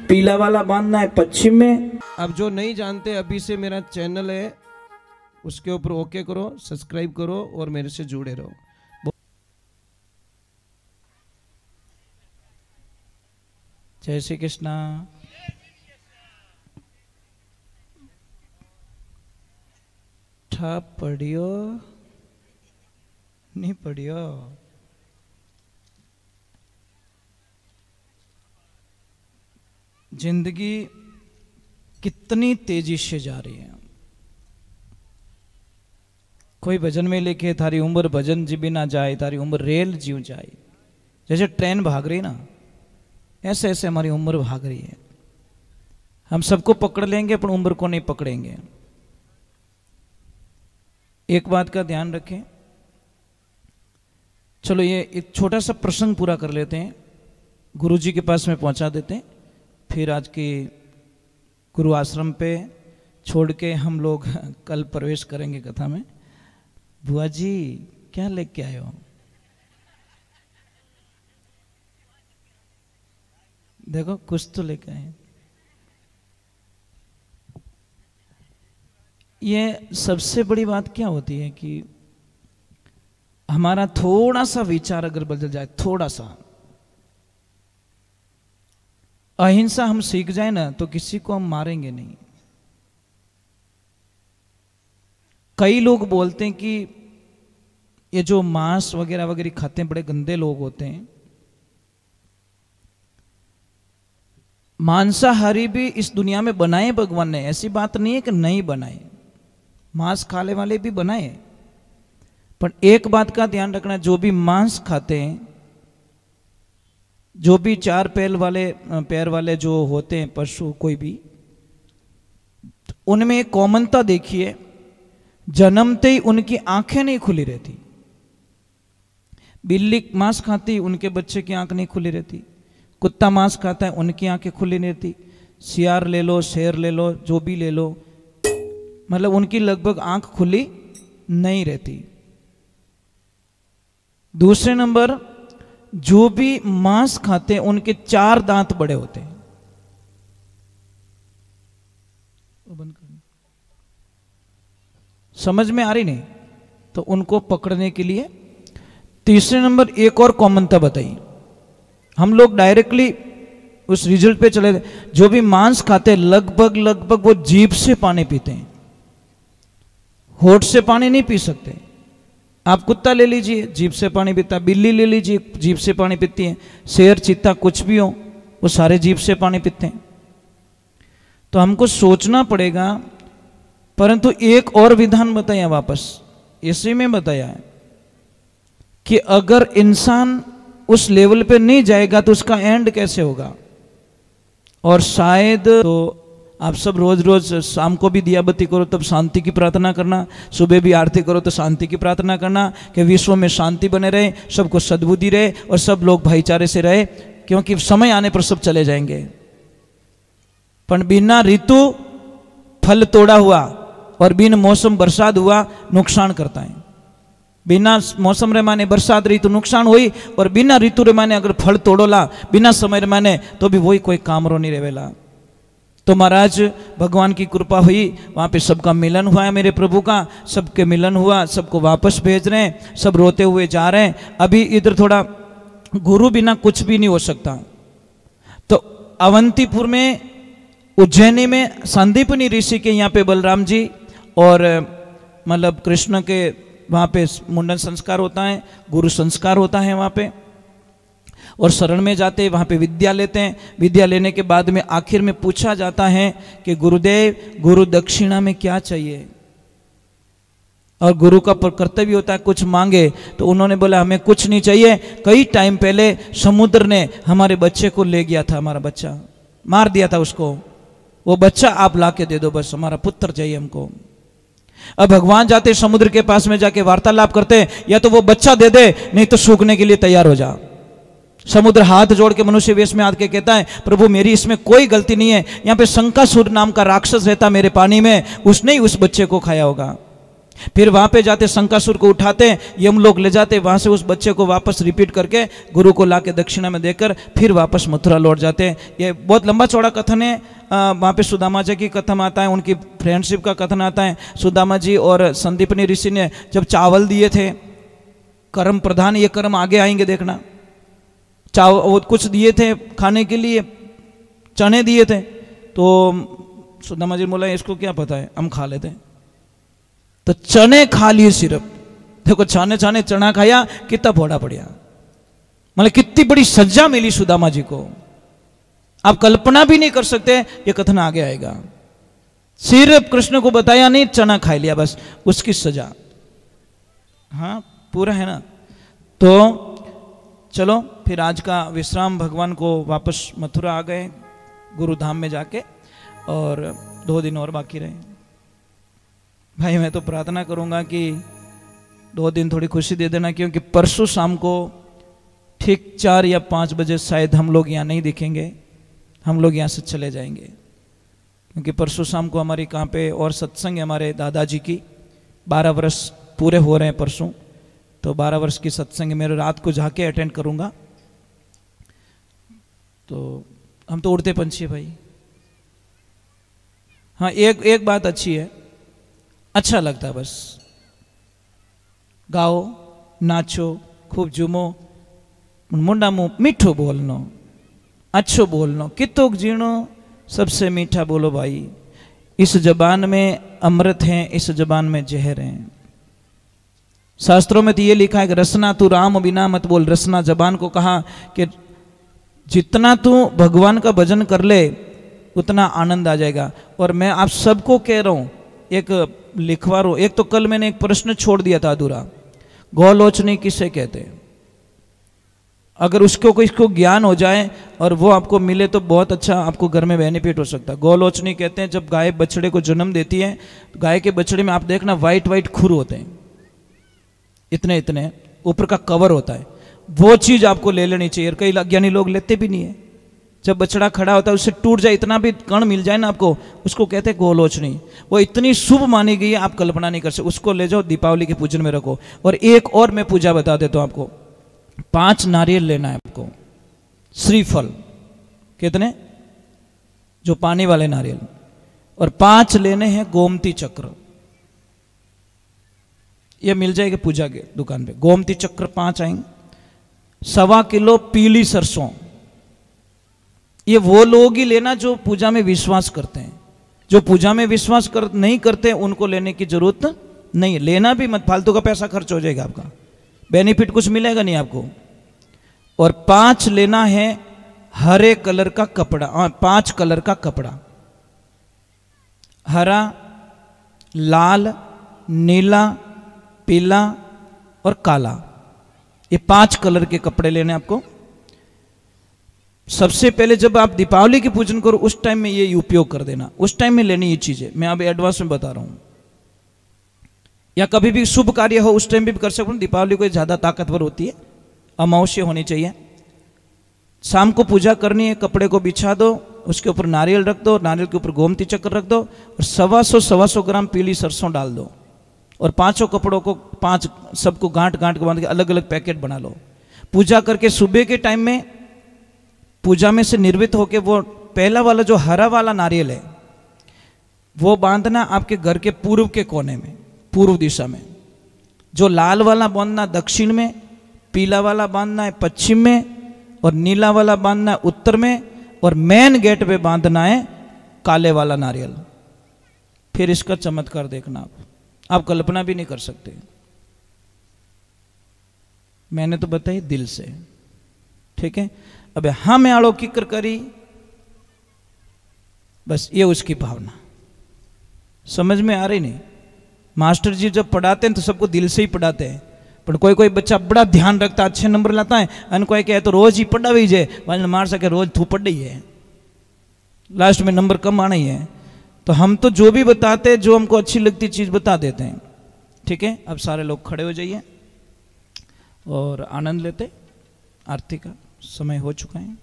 पीला वाला बांधना है पश्चिम में। अब जो नहीं जानते, अभी से मेरा चैनल है, उसके ऊपर ओके करो, सब्सक्राइब करो और मेरे से जुड़े रहो। जय श्री कृष्णा। ठा पढ़ियो नहीं पढ़ियो। जिंदगी कितनी तेजी से जा रही है। कोई भजन में लिखे थारी उम्र भजन जी ना जाए, थारी उम्र रेल जीव जाए। जैसे ट्रेन भाग रही ना, ऐसे ऐसे हमारी उम्र भाग रही है। हम सबको पकड़ लेंगे पर उम्र को नहीं पकड़ेंगे। एक बात का ध्यान रखें। चलो ये एक छोटा सा प्रसंग पूरा कर लेते हैं, गुरुजी के पास में पहुंचा देते हैं, फिर आज की गुरु आश्रम पे छोड़ के हम लोग कल प्रवेश करेंगे कथा में। बुआ जी क्या लेके आए हो? देखो कुछ तो लेके आए। ये सबसे बड़ी बात क्या होती है कि हमारा थोड़ा सा विचार अगर बदल जाए, थोड़ा सा अहिंसा हम सीख जाए ना, तो किसी को हम मारेंगे नहीं। कई लोग बोलते हैं कि ये जो मांस वगैरह वगैरह खाते हैं बड़े गंदे लोग होते हैं। मांसाहारी भी इस दुनिया में बनाए भगवान ने, ऐसी बात नहीं है कि नहीं बनाए, मांस खाने वाले भी बनाए। पर एक बात का ध्यान रखना, जो भी मांस खाते हैं, जो भी चार पैर वाले जो होते हैं पशु कोई भी, उनमें एक कॉमनता देखिए, जन्मते ही उनकी आंखें नहीं खुली रहती। बिल्ली मांस खाती, उनके बच्चे की आंख नहीं खुली रहती। कुत्ता मांस खाता है, उनकी आंखें खुली नहीं रहती। सियार ले लो, शेर ले लो, जो भी ले लो, मतलब उनकी लगभग आंख खुली नहीं रहती। दूसरे नंबर, जो भी मांस खाते हैं उनके 4 दांत बड़े होते हैं। समझ में आ रही नहीं? तो उनको पकड़ने के लिए तीसरे नंबर एक और कॉमनता बताई। हम लोग डायरेक्टली उस रिजल्ट पे चले। जो भी मांस खाते हैं लगभग वो जीभ से पानी पीते हैं, होठ से पानी नहीं पी सकते। आप कुत्ता ले लीजिए, जीभ से पानी पीता। बिल्ली ले लीजिए, जीभ से पानी पीती है। शेर चीता कुछ भी हो, वो सारे जीभ से पानी पीते हैं। तो हमको सोचना पड़ेगा। परंतु एक और विधान बताया, वापस इसी में बताया है कि अगर इंसान उस लेवल पे नहीं जाएगा तो उसका एंड कैसे होगा। और शायद तो आप सब रोज रोज शाम को भी दिया बत्ती करो तब शांति की प्रार्थना करना, सुबह भी आरती करो तो शांति की प्रार्थना करना कि विश्व में शांति बने रहे, सबको सद्बुद्धि रहे और सब लोग भाईचारे से रहे, क्योंकि समय आने पर सब चले जाएंगे। पर बिना ऋतु फल तोड़ा हुआ और बिन मौसम बरसात हुआ नुकसान करता है। बिना मौसम रे माने बरसात ऋतु नुकसान हुई, और बिना ऋतु रे माने अगर फल तोड़ोला बिना समय रे माने तो भी वही कोई काम रो नहीं रहेला। तो महाराज भगवान की कृपा हुई, वहाँ पे सबका मिलन हुआ है, मेरे प्रभु का सबके मिलन हुआ, सबको वापस भेज रहे हैं, सब रोते हुए जा रहे हैं। अभी इधर थोड़ा गुरु बिना कुछ भी नहीं हो सकता। तो अवंतीपुर में, उज्जैनी में संदीपनी ऋषि के यहाँ पे बलराम जी और मतलब कृष्ण के वहाँ पे मुंडन संस्कार होता है, गुरु संस्कार होता है वहाँ पे, और शरण में जाते हैं, वहाँ पे विद्या लेते हैं। विद्या लेने के बाद में आखिर में पूछा जाता है कि गुरुदेव, गुरु दक्षिणा में क्या चाहिए। और गुरु का कर्तव्य होता है कुछ मांगे, तो उन्होंने बोला हमें कुछ नहीं चाहिए। कई टाइम पहले समुद्र ने हमारे बच्चे को ले गया था, हमारा बच्चा मार दिया था उसको, वो बच्चा आप ला के दे दो, बस हमारा पुत्र चाहिए हमको। अब भगवान जाते समुद्र के पास में जाके वार्तालाप करते, या तो वो बच्चा दे दे, नहीं तो सूखने के लिए तैयार हो जा। समुद्र हाथ जोड़ के मनुष्य वेश में आके कहता है, प्रभु मेरी इसमें कोई गलती नहीं है, यहाँ पे शंकासुर नाम का राक्षस रहता मेरे पानी में, उसने ही उस बच्चे को खाया होगा। फिर वहां पे जाते शंकासुर को उठाते, यम लोग ले जाते, वहां से उस बच्चे को वापस रिपीट करके गुरु को लाके दक्षिणा में देकर फिर वापस मथुरा लौट जाते। ये बहुत लंबा चौड़ा कथन है। वहां पे सुदामा जी की कथन आता है, उनकी फ्रेंडशिप का कथन आता है। सुदामा जी और संदीपनी ऋषि ने जब चावल दिए थे, कर्म प्रधान ये कर्म आगे आएंगे देखना, चावल कुछ दिए थे खाने के लिए, चने दिए थे, तो सुदामा जी बोला इसको क्या पता है, हम खा लेते हैं। तो चने खा लिए सिर्फ, देखो छाने छाने चना खाया, कितना फोड़ा पड़िया, मतलब कितनी बड़ी सज्जा मिली सुदामा जी को, आप कल्पना भी नहीं कर सकते। ये कथन आगे आएगा, सिर्फ कृष्ण को बताया नहीं, चना खा लिया बस, उसकी सजा। हाँ पूरा है ना। तो चलो फिर आज का विश्राम, भगवान को वापस मथुरा आ गए गुरुधाम में जाके, और 2 दिन और बाकी रहे। भाई मैं तो प्रार्थना करूंगा कि 2 दिन थोड़ी खुशी दे देना, क्योंकि परसों शाम को ठीक 4 या 5 बजे शायद हम लोग यहाँ नहीं दिखेंगे, हम लोग यहाँ से चले जाएंगे, क्योंकि परसों शाम को हमारी कहाँ पे और सत्संग है हमारे दादाजी की, 12 वर्ष पूरे हो रहे हैं परसों, तो 12 वर्ष की सत्संग मेरे रात को जाके अटेंड करूंगा। तो हम तो उड़ते पंछी है भाई। हाँ एक बात अच्छी है, अच्छा लगता है, बस गाओ नाचो खूब झूमो, मुंडा मुंह मीठो बोलनो, अच्छो बोलनो, कितोक जीणो सबसे मीठा बोलो भाई। इस जबान में अमृत है, इस जबान में जहर है। शास्त्रों में तो ये लिखा है कि रसना तू राम बिना मत बोल। रसना जबान को कहा कि जितना तू भगवान का भजन कर ले उतना आनंद आ जाएगा। और मैं आप सबको कह रहा हूं, एक लिखवा रहा हूं, एक तो कल मैंने एक प्रश्न छोड़ दिया था अधूरा, गोलोचनी किसे कहते हैं? अगर उसको कोई इसको ज्ञान हो जाए और वो आपको मिले तो बहुत अच्छा आपको घर में बेनिफिट हो सकता है। गोलोचनी कहते हैं जब गाय बछड़े को जन्म देती है, तो गाय के बछड़े में आप देखना वाइट वाइट खुर होते हैं, इतने इतने ऊपर का कवर होता है, वो चीज आपको ले लेनी चाहिए। कई अज्ञानी लोग लेते भी नहीं है। जब बछड़ा खड़ा होता है उससे टूट जाए, इतना भी कण मिल जाए ना आपको, उसको कहते हैं गोलोचनी। वो इतनी शुभ मानी गई है आप कल्पना नहीं कर सकते। उसको ले जाओ दीपावली के पूजन में रखो। और एक और मैं पूजा बता देता हूं आपको, 5 नारियल लेना है आपको, श्रीफल कितने, जो पानी वाले नारियल, और 5 लेने हैं गोमती चक्र। ये मिल जाएगा पूजा के दुकान पे, गोमती चक्र 5 आएंगे। 1.25 किलो पीली सरसों, ये वो लोग ही लेना जो पूजा में विश्वास करते हैं। जो पूजा में विश्वास नहीं करते उनको लेने की जरूरत नहीं है। लेना भी मत, फालतू का पैसा खर्च हो जाएगा आपका, बेनिफिट कुछ मिलेगा नहीं आपको। और 5 लेना है हरे कलर का कपड़ा, 5 कलर का कपड़ा, हरा, लाल, नीला, पीला और काला, ये 5 कलर के कपड़े लेने आपको। सबसे पहले जब आप दीपावली की पूजन करो उस टाइम में ये उपयोग कर देना, उस टाइम में लेनी ये चीजें, मैं अभी एडवांस में बता रहा हूं। या कभी भी शुभ कार्य हो उस टाइम भी कर सकते हो। दीपावली कोई ज्यादा ताकतवर होती है, अमावस्या होनी चाहिए। शाम को पूजा करनी है, कपड़े को बिछा दो, उसके ऊपर नारियल रख दो, नारियल के ऊपर गोमती चक्र रख दो, और 125 ग्राम पीली सरसों डाल दो, और 5 कपड़ों को 5 सबको गांठ गांठ के बांध के अलग अलग पैकेट बना लो। पूजा करके सुबह के टाइम में पूजा में से निर्वित होके वो पहला वाला जो हरा वाला नारियल है वो बांधना आपके घर के पूर्व के कोने में, पूर्व दिशा में। जो लाल वाला बांधना दक्षिण में, पीला वाला बांधना है पश्चिम में, और नीला वाला बांधना है उत्तर में, और मेन गेट पे बांधना है काले वाला नारियल। फिर इसका चमत्कार देखना आप कल्पना भी नहीं कर सकते। मैंने तो बताई दिल से, ठीक है। अब हम आड़ो किकर करी, बस ये उसकी भावना समझ में आ रही नहीं। मास्टर जी जब पढ़ाते हैं तो सबको दिल से ही पढ़ाते हैं, पर कोई कोई बच्चा बड़ा ध्यान रखता है, अच्छे नंबर लाता है, अन कोई कहे तो रोज ही पढ़ा हुई जे मार सके रोज तू पढ़ ही है, लास्ट में नंबर कम आना ही है। तो हम तो जो भी बताते हैं, जो हमको अच्छी लगती चीज बता देते हैं, ठीक है। अब सारे लोग खड़े हो जाइए और आनंद लेते। आरती का समय हो चुका है।